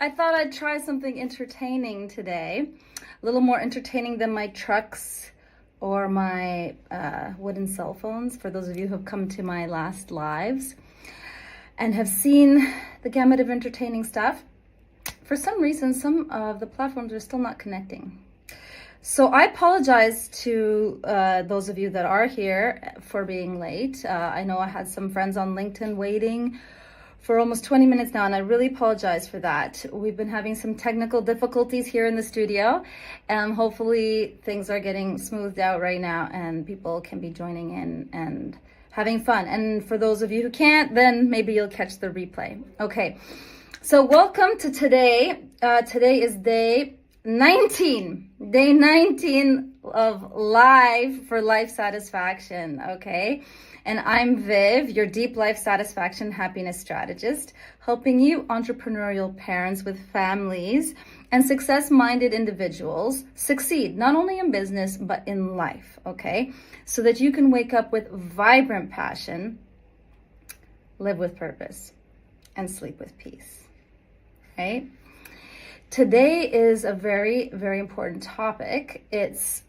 I thought I'd try something entertaining today, a little more entertaining than my trucks or my wooden cell phones, for those of you who have come to my last lives and have seen the gamut of entertaining stuff. For some reason, some of the platforms are still not connecting. So I apologize to those of you that are here for being late. I know I had some friends on LinkedIn waiting for almost 20 minutes now, and I really apologize for that. We've been having some technical difficulties here in the studio, and hopefully things are getting smoothed out right now and people can be joining in and having fun. And for those of you who can't, then maybe you'll catch the replay. Okay, so welcome to today. Today is day 19 of Live for Life Satisfaction, okay? And I'm Viv, your deep life satisfaction happiness strategist, helping you entrepreneurial parents with families and success-minded individuals succeed not only in business, but in life, okay? So that you can wake up with vibrant passion, live with purpose, and sleep with peace, right? Today is a very, very important topic. It's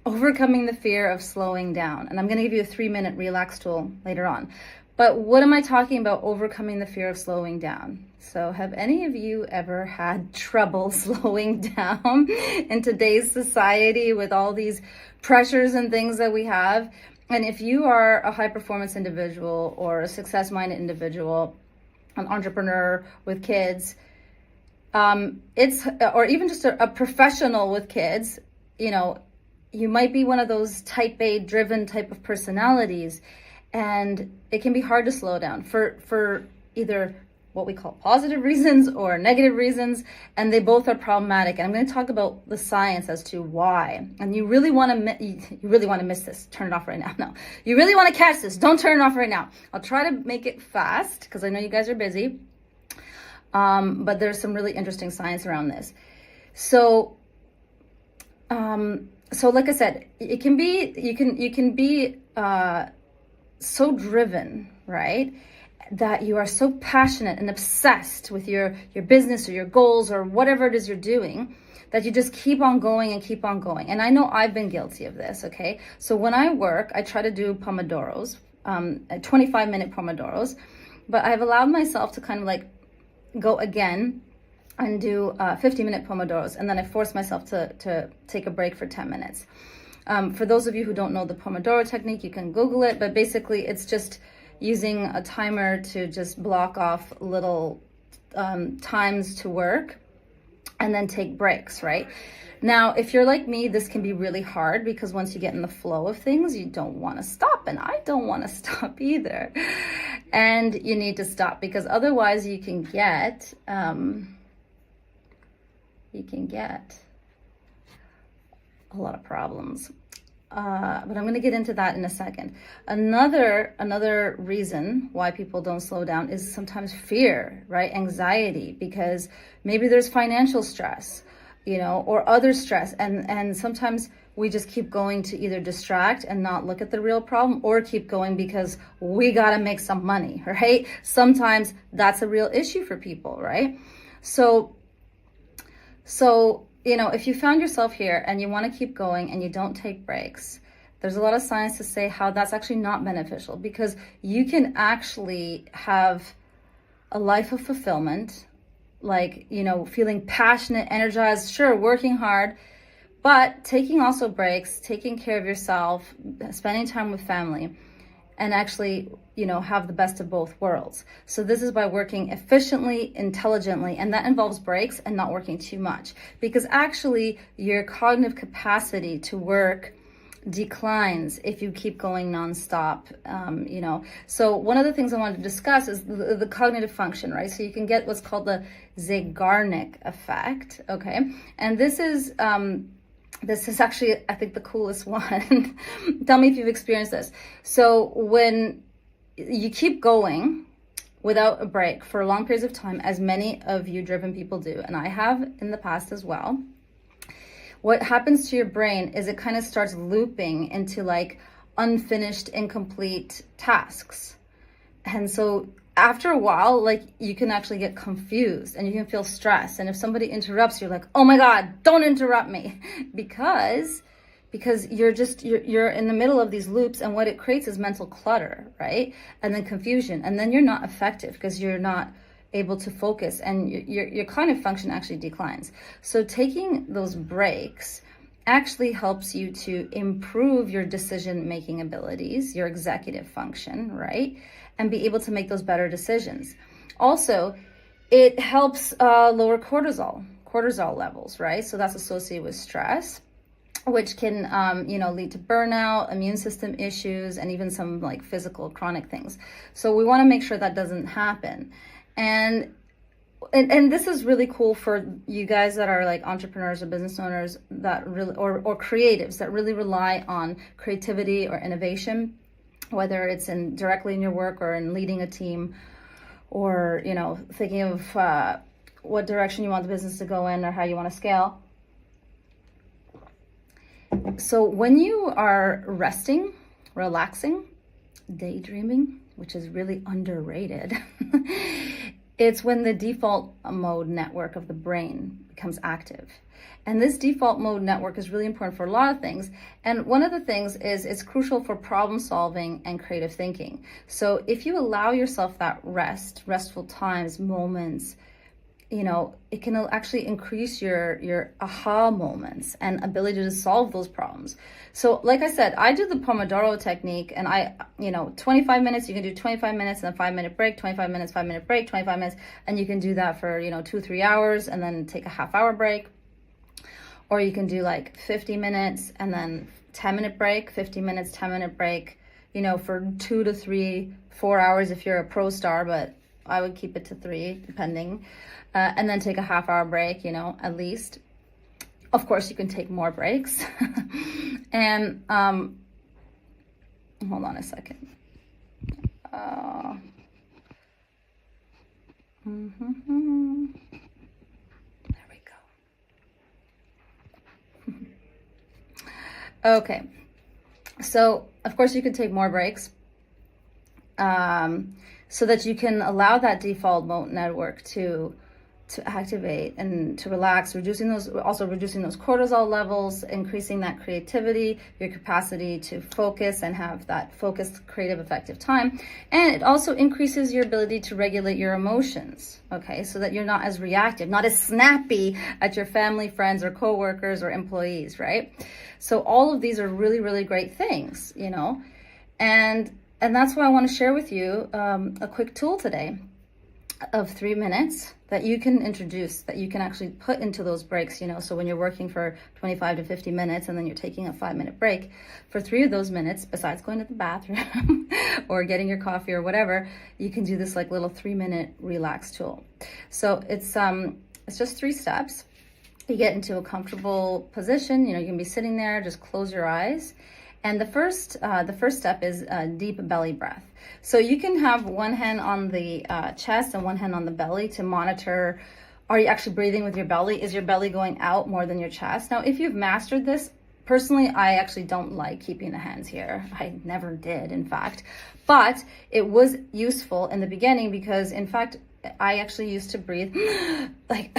overcoming the fear of slowing down. And I'm going to give you a 3-minute relax tool later on. But what am I talking about overcoming the fear of slowing down? So have any of you ever had trouble slowing down in today's society with all these pressures and things that we have? And if you are a high performance individual or a success-minded individual, an entrepreneur with kids, or even just a professional with kids, you know, you might be one of those type A driven type of personalities, and it can be hard to slow down for either what we call positive reasons or negative reasons, and they both are problematic. And I'm going to talk about the science as to why. And you really want to miss this. Turn it off right now. No, you really want to catch this. Don't turn it off right now. I'll try to make it fast because I know you guys are busy. But there's some really interesting science around this. So like I said, you can be so driven, right? That you are so passionate and obsessed with your business or your goals or whatever it is you're doing, that you just keep on going and keep on going. And I know I've been guilty of this, okay? So when I work, I try to do Pomodoros, 25-minute Pomodoros, but I've allowed myself to kind of like go again and do 50-minute Pomodoros, and then I force myself to take a break for 10 minutes. For those of you who don't know the Pomodoro technique, you can Google it, but basically it's just using a timer to just block off little times to work and then take breaks, right? Now, if you're like me, this can be really hard because once you get in the flow of things, you don't want to stop, and I don't want to stop either. And you need to stop because otherwise you can get a lot of problems. But I'm going to get into that in a second. Another reason why people don't slow down is sometimes fear, right? Anxiety, because maybe there's financial stress, you know, or other stress. And sometimes we just keep going to either distract and not look at the real problem, or keep going because we got to make some money, right? Sometimes that's a real issue for people, right? So, you know, if you found yourself here and you want to keep going and you don't take breaks, there's a lot of science to say how that's actually not beneficial, because you can actually have a life of fulfillment, like, you know, feeling passionate, energized, sure, working hard, but taking also breaks, taking care of yourself, spending time with family, and actually, you know, have the best of both worlds. So this is by working efficiently, intelligently, and that involves breaks and not working too much, because actually your cognitive capacity to work declines if you keep going nonstop, you know. So one of the things I wanted to discuss is the cognitive function, right? So you can get what's called the Zeigarnik effect, okay? And this is actually, I think, the coolest one. Tell me if you've experienced this. So when you keep going without a break for long periods of time, as many of you driven people do, and I have in the past as well, what happens to your brain is it kind of starts looping into like unfinished, incomplete tasks. And so after a while, like, you can actually get confused and you can feel stressed. And if somebody interrupts, you're like, oh my God, don't interrupt me. because you're in the middle of these loops, and what it creates is mental clutter, right? And then confusion. And then you're not effective because you're not able to focus, and your cognitive function actually declines. So taking those breaks actually helps you to improve your decision-making abilities, your executive function, right? And be able to make those better decisions. Also, it helps lower cortisol levels, right? So that's associated with stress, which can, lead to burnout, immune system issues, and even some like physical chronic things. So we want to make sure that doesn't happen. And this is really cool for you guys that are like entrepreneurs or business owners that really, or creatives that really rely on creativity or innovation, whether it's directly in your work or in leading a team, or, thinking of what direction you want the business to go in or how you want to scale. So when you are resting, relaxing, daydreaming, which is really underrated, it's when the default mode network of the brain becomes active. And this default mode network is really important for a lot of things. And one of the things is it's crucial for problem solving and creative thinking. So if you allow yourself that restful times, moments, it can actually increase your aha moments and ability to solve those problems. So like I said, I do the Pomodoro technique, and 25 minutes, you can do 25 minutes and then 5-minute break, 25 minutes, 5-minute break, 25 minutes. And you can do that for, 2-3 hours and then take a half-hour break. Or you can do like 50 minutes and then 10-minute break, 50 minutes, 10-minute break, for 2 to 3, 4 hours if you're a pro star, but I would keep it to 3 depending. And then take a half-hour break, at least. Of course, you can take more breaks. And hold on a second. There we go. Okay. So, of course, you can take more breaks. So that you can allow that default mode network to activate and to relax, reducing those cortisol levels, increasing that creativity, your capacity to focus and have that focused, creative, effective time. And it also increases your ability to regulate your emotions, okay? So that you're not as reactive, not as snappy at your family, friends, or coworkers or employees, right? So all of these are really, really great things, and that's why I want to share with you a quick tool today of 3 minutes that you can introduce, that you can actually put into those breaks, so when you're working for 25 to 50 minutes and then you're taking a 5-minute break, for 3 of those minutes, besides going to the bathroom or getting your coffee or whatever, you can do this like little 3-minute relax tool. So it's just 3 steps. You get into a comfortable position, you can be sitting there, just close your eyes. And the first step is a deep belly breath. So you can have one hand on the chest and one hand on the belly to monitor, are you actually breathing with your belly? Is your belly going out more than your chest? Now, if you've mastered this, personally, I actually don't like keeping the hands here. I never did, in fact. But it was useful in the beginning because, in fact, I actually used to breathe like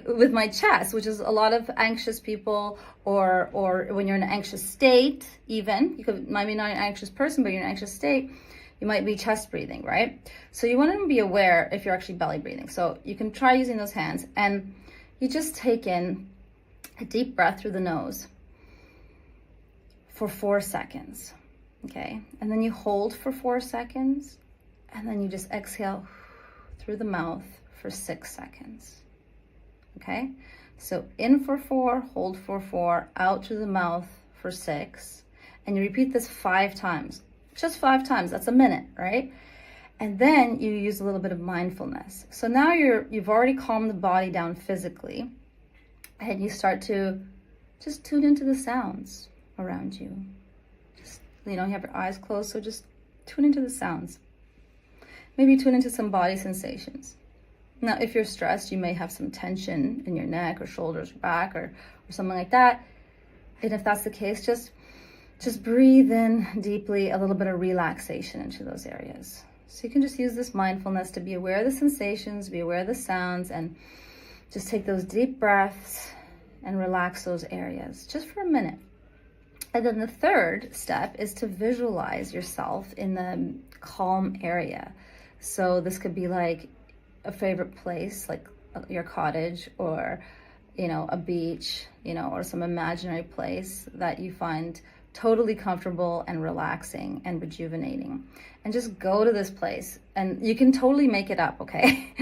with my chest, which is a lot of anxious people, or when you're in an anxious state, even you might be not an anxious person, but you're in an anxious state, you might be chest breathing, right? So you want to be aware if you're actually belly breathing. So you can try using those hands, and you just take in a deep breath through the nose for 4 seconds, okay? And then you hold for 4 seconds, and then you just exhale through the mouth for 6 seconds, okay? So in for 4, hold for 4, out through the mouth for 6, and you repeat this 5 times, just 5 times, that's a minute, right? And then you use a little bit of mindfulness. So now you've already calmed the body down physically, and you start to just tune into the sounds around you. Just, you have your eyes closed, so just tune into the sounds. Maybe tune into some body sensations. Now, if you're stressed, you may have some tension in your neck or shoulders or back or something like that. And if that's the case, just breathe in deeply, a little bit of relaxation into those areas. So you can just use this mindfulness to be aware of the sensations, be aware of the sounds, and just take those deep breaths and relax those areas just for a minute. And then the third step is to visualize yourself in the calm area. So this could be like a favorite place, like your cottage, or, you know, a beach, you know, or some imaginary place that you find totally comfortable and relaxing and rejuvenating. And just go to this place, and you can totally make it up, okay?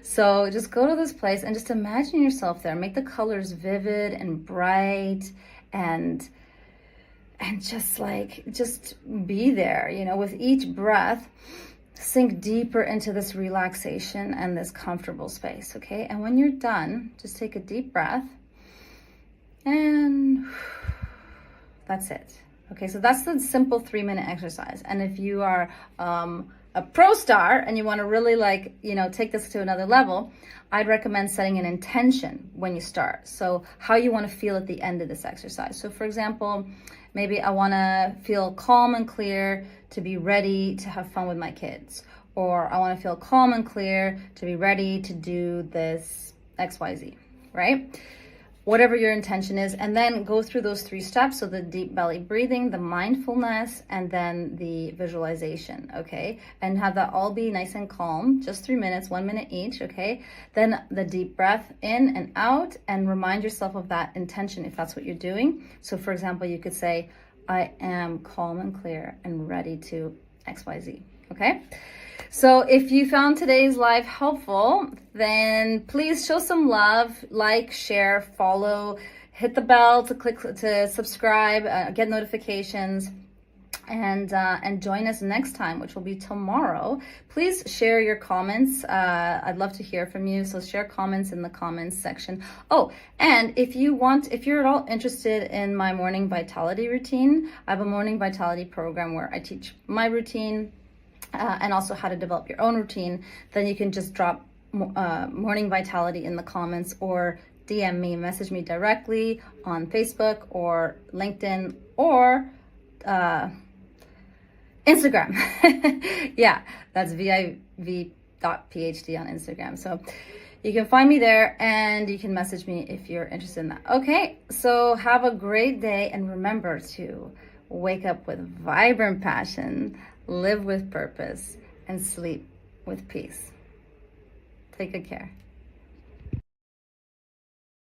So just go to this place and just imagine yourself there. Make the colors vivid and bright, and just be there, you know, with each breath. Sink deeper into this relaxation and this comfortable space, okay? And when you're done, just take a deep breath, and that's it. Okay, so that's the simple 3-minute exercise. And if you are a pro star and you want to really, like, you know, take this to another level, I'd recommend setting an intention when you start. So how you want to feel at the end of this exercise. So for example, maybe I want to feel calm and clear to be ready to have fun with my kids. Or I want to feel calm and clear to be ready to do this XYZ, right? Whatever your intention is, and then go through those 3 steps. So the deep belly breathing, the mindfulness, and then the visualization, okay? And have that all be nice and calm, just 3 minutes, 1 minute each, okay? Then the deep breath in and out, and remind yourself of that intention if that's what you're doing. So for example, you could say, I am calm and clear and ready to XYZ, okay? So if you found today's live helpful, then please show some love, like, share, follow, hit the bell to click to subscribe, get notifications, and join us next time, which will be tomorrow. Please share your comments. I'd love to hear from you. So share comments in the comments section. Oh, and if you're at all interested in my morning vitality routine, I have a morning vitality program where I teach my routine, and also how to develop your own routine. Then you can just drop morning vitality in the comments, or DM me, message me directly on Facebook or LinkedIn or Instagram. Yeah, that's viv.phd on Instagram. So you can find me there, and you can message me if you're interested in that. Okay, so have a great day, and remember to wake up with vibrant passion, live with purpose, and sleep with peace. Take good care.